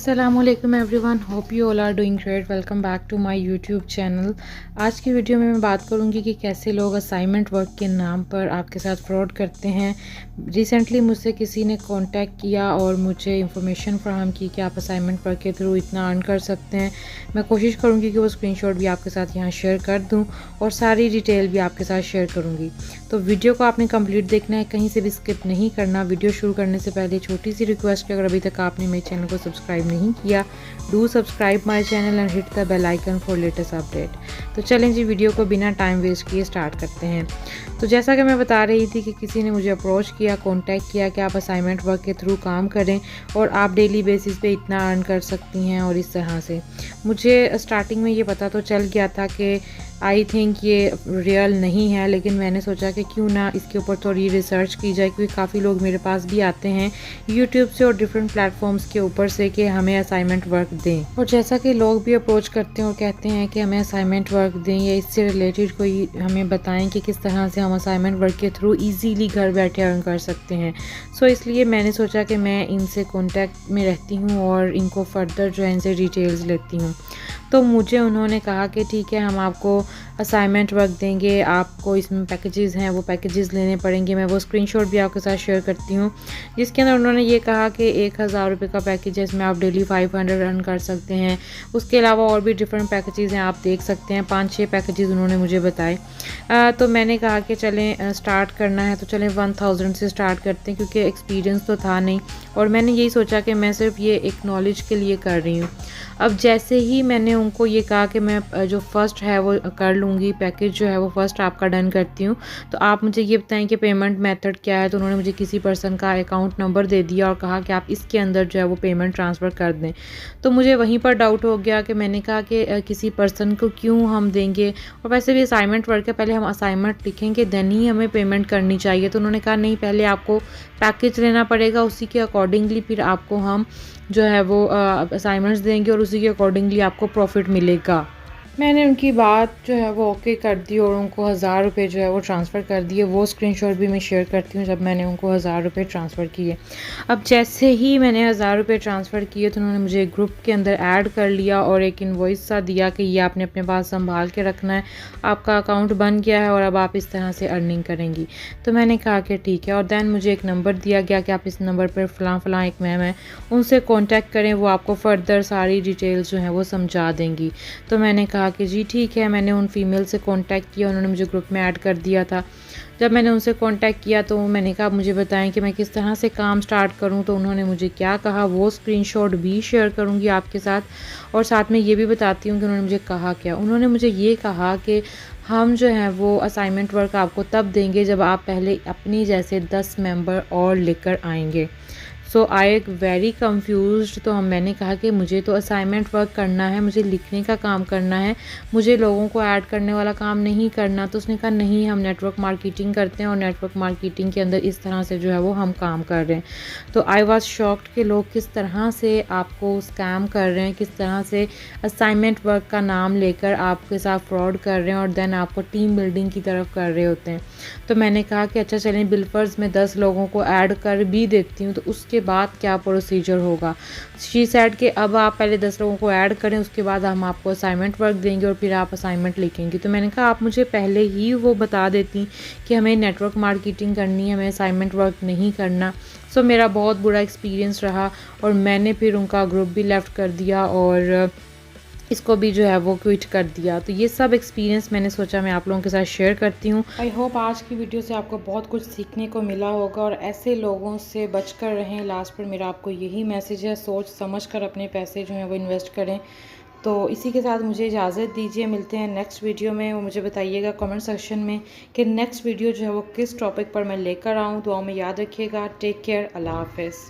अस्सलामुअलैकुम everyone, hope you all are doing great. Welcome back to my YouTube channel. आज की video में मैं बात करूंगी कि कैसे लोग असाइनमेंट वर्क के नाम पर आपके साथ फ्रॉड करते हैं। रिसेंटली मुझसे किसी ने कांटेक्ट किया और मुझे इंफॉर्मेशन फराहम की कि आप असाइनमेंट वर्क के थ्रू इतना अर्न कर सकते हैं। मैं कोशिश करूँगी कि वो स्क्रीनशॉट भी आपके साथ यहाँ शेयर कर दूँ और सारी डिटेल भी आपके साथ शेयर करूँगी। तो वीडियो को आपने कंप्लीट देखना है, कहीं से भी स्किप नहीं करना। वीडियो शुरू करने से पहले छोटी सी रिक्वेस्ट है, अगर अभी तक आपने मेरे चैनल को सब्सक्राइब नहीं किया, do subscribe my channel and hit the bell icon for latest update. तो चलें जी, वीडियो को बिना टाइम वेस्ट किए स्टार्ट करते हैं। तो जैसा कि मैं बता रही थी कि किसी ने मुझे अप्रोच किया, कांटेक्ट किया कि आप असाइनमेंट वर्क के थ्रू काम करें और आप डेली बेसिस पे इतना अर्न कर सकती हैं। और इस तरह से मुझे स्टार्टिंग में ये पता तो चल गया था कि आई थिंक ये रियल नहीं है, लेकिन मैंने सोचा कि क्यों ना इसके ऊपर थोड़ी रिसर्च की जाए, क्योंकि काफ़ी लोग मेरे पास भी आते हैं यूट्यूब से और डिफरेंट प्लेटफॉर्म्स के ऊपर से कि हमें असाइनमेंट वर्क दें। और जैसा कि लोग भी अप्रोच करते हैं और कहते हैं कि हमें असाइनमेंट वर्क दें या इससे रिलेटेड कोई हमें बताएं कि किस तरह से हम असाइनमेंट वर्क के थ्रू ईजीली घर बैठे अर्न कर सकते हैं। सो इसलिए मैंने सोचा कि मैं इनसे कॉन्टैक्ट में रहती हूँ और इनको फर्दर जो है इनसे डिटेल्स लेती हूँ। तो मुझे उन्होंने कहा कि ठीक है, हम आपको असाइनमेंट वर्क देंगे, आपको इसमें पैकेजेस हैं वो पैकेजेस लेने पड़ेंगे। मैं वो स्क्रीनशॉट भी आपके साथ शेयर करती हूँ, जिसके अंदर उन्होंने ये कहा कि 1000 रुपये का पैकेज है, इसमें आप डेली 500 रन कर सकते हैं। उसके अलावा और भी डिफरेंट पैकेजेस हैं, आप देख सकते हैं। 5-6 पैकेजेस उन्होंने मुझे बताए। तो मैंने कहा कि चलें स्टार्ट करना है तो चलें 1000 से स्टार्ट करते हैं, क्योंकि एक्सपीरियंस तो था नहीं और मैंने यही सोचा कि मैं सिर्फ ये एक नॉलेज के लिए कर रही हूँ। अब जैसे ही मैंने उनको ये कहा कि मैं जो फ़र्स्ट है वो कर लूँगी, पैकेज जो है वो फ़र्स्ट आपका डन करती हूँ, तो आप मुझे ये बताएं कि पेमेंट मेथड क्या है। तो उन्होंने मुझे किसी पर्सन का अकाउंट नंबर दे दिया और कहा कि आप इसके अंदर जो है वो पेमेंट ट्रांसफ़र कर दें। तो मुझे वहीं पर डाउट हो गया कि मैंने कहा कि किसी पर्सन को क्यों हम देंगे, और वैसे भी असाइनमेंट वर्क है, पहले हम असाइनमेंट लिखेंगे देन ही हमें पेमेंट करनी चाहिए। तो उन्होंने कहा नहीं, पहले आपको पैकेज लेना पड़ेगा, उसी के अकॉर्डिंगली फिर आपको हम जो है वो असाइनमेंट्स देंगे और उसी के अकॉर्डिंगली आपको प्रॉफिट मिलेगा। मैंने उनकी बात जो है वो ओके कर दी और उनको 1000 रुपये जो है वो ट्रांसफ़र कर दिए। वो स्क्रीनशॉट भी मैं शेयर करती हूँ जब मैंने उनको 1000 रुपये ट्रांसफ़र किए। अब जैसे ही मैंने 1000 रुपये ट्रांसफ़र किए तो उन्होंने मुझे एक ग्रुप के अंदर ऐड कर लिया और एक इनवॉइस सा दिया कि ये आपने अपने पास संभाल के रखना है, आपका अकाउंट बन गया है और अब आप इस तरह से अर्निंग करेंगी। तो मैंने कहा कि ठीक है, और दैन मुझे एक नंबर दिया गया कि आप इस नंबर पर फ़लाँ एक मैम है, उनसे कॉन्टैक्ट करें, वो आपको फ़र्दर सारी डिटेल्स जो हैं वो समझा देंगी। तो मैंने कहा कि जी ठीक है। मैंने उन फीमेल से कांटेक्ट किया, उन्होंने मुझे ग्रुप में ऐड कर दिया था। जब मैंने उनसे कांटेक्ट किया तो मैंने कहा मुझे बताएं कि मैं किस तरह से काम स्टार्ट करूं। तो उन्होंने मुझे क्या कहा वो स्क्रीनशॉट भी शेयर करूंगी आपके साथ, और साथ में ये भी बताती हूँ कि उन्होंने मुझे कहा क्या। उन्होंने मुझे ये कहा कि हम जो है वो असाइनमेंट वर्क आपको तब देंगे जब आप पहले अपनी जैसे 10 मेंबर और लेकर आएंगे। सो आई एम वेरी कन्फ्यूज्ड। तो मैंने कहा कि मुझे तो असाइनमेंट वर्क करना है, मुझे लिखने का काम करना है, मुझे लोगों को ऐड करने वाला काम नहीं करना। तो उसने कहा नहीं, हम नेटवर्क मार्केटिंग करते हैं और नेटवर्क मार्केटिंग के अंदर इस तरह से जो है वो हम काम कर रहे हैं। तो आई वॉज शॉक्ड कि लोग किस तरह से आपको स्कैम कर रहे हैं, किस तरह से असाइनमेंट वर्क का नाम लेकर आपके साथ फ्रॉड कर रहे हैं और देन आपको टीम बिल्डिंग की तरफ कर रहे होते हैं। तो मैंने कहा कि अच्छा चलें, बिलफर्स में 10 लोगों को ऐड कर भी देती हूँ, तो उसके बाद क्या प्रोसीजर होगा। शी सेड कि अब आप पहले 10 लोगों को ऐड करें, उसके बाद हम आपको असाइनमेंट वर्क देंगे और फिर आप असाइनमेंट लिखेंगे। तो मैंने कहा आप मुझे पहले ही वो बता देती कि हमें नेटवर्क मार्केटिंग करनी है, हमें असाइनमेंट वर्क नहीं करना। सो मेरा बहुत बुरा एक्सपीरियंस रहा और मैंने फिर उनका ग्रुप भी लेफ़्ट कर दिया और इसको भी जो है वो क्विट कर दिया। तो ये सब एक्सपीरियंस मैंने सोचा मैं आप लोगों के साथ शेयर करती हूँ। आई होप आज की वीडियो से आपको बहुत कुछ सीखने को मिला होगा और ऐसे लोगों से बचकर रहें। लास्ट पर मेरा आपको यही मैसेज है, सोच समझ कर अपने पैसे जो हैं वो इन्वेस्ट करें। तो इसी के साथ मुझे इजाज़त दीजिए, मिलते हैं नेक्स्ट वीडियो में। वो मुझे बताइएगा कमेंट सेक्शन में कि नेक्स्ट वीडियो जो है वो किस टॉपिक पर मैं लेकर आऊँ। दुआ में याद रखिएगा। टेक केयर, अल्लाह हाफ़िज़।